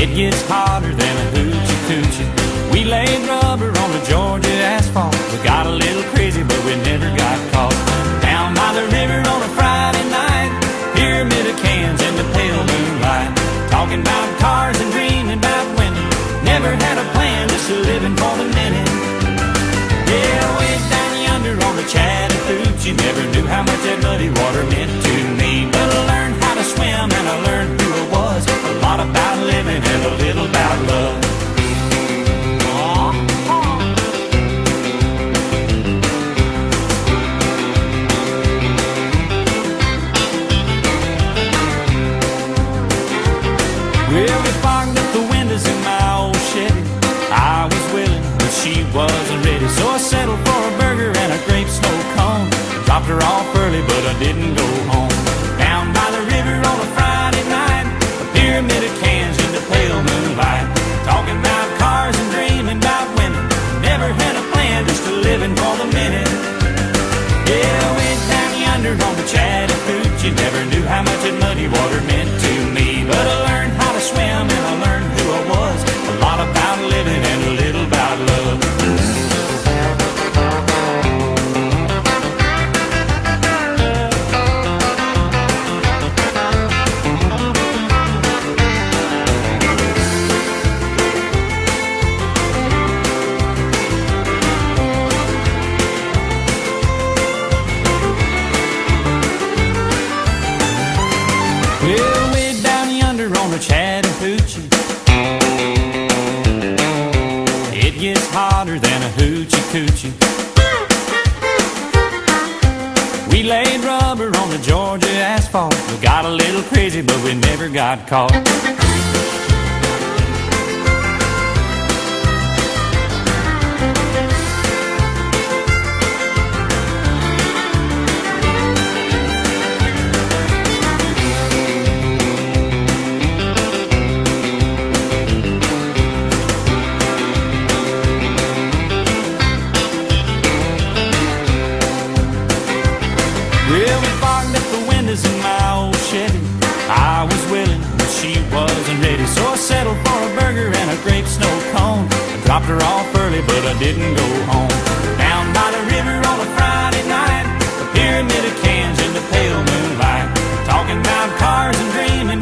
It gets hotter than a hoochie coochie. We laid rubber on the Georgia asphalt. We got a little crazy, but we never got caught. Down by the river on a Friday night, pyramid of cans in the pale moonlight, talking about cars and dreaming about women. Never had a plan, just living for the minute. Yeah, way down yonder on the Chattahoochee, never knew how much that muddy water meant to me. But I learned how to swim and I learned who I was. A lot about living and a little about love. Well, we fogged up the windows in my old Chevy. I was willing, but she wasn't ready. So I settled for a burger and a grape snow cone. Dropped her off early, but I didn't go home. Down by the river on a Friday night, a pyramid of cans in the pale moonlight, talking about cars and dreaming about women. Never had a plan, just a living for the minute. Yeah, way down yonder on the Chattahoochee, never knew how much that muddy water meant to me. But I learned how to swim and I learned who I was. A lot about living and a little about love. Well, way down yonder on the Chattahoochee, it gets hotter than a hoochie coochie. We laid rubber on the Georgia asphalt. We got a little crazy, but we never got caught. Well, we fogged up the windows in my old Chevy. I was willing, but she wasn't ready. So I settled for a burger and a grape snow cone. I dropped her off early, but I didn't go home. Down by the river on a Friday night, a pyramid of cans in the pale moonlight, talking about cars and dreaming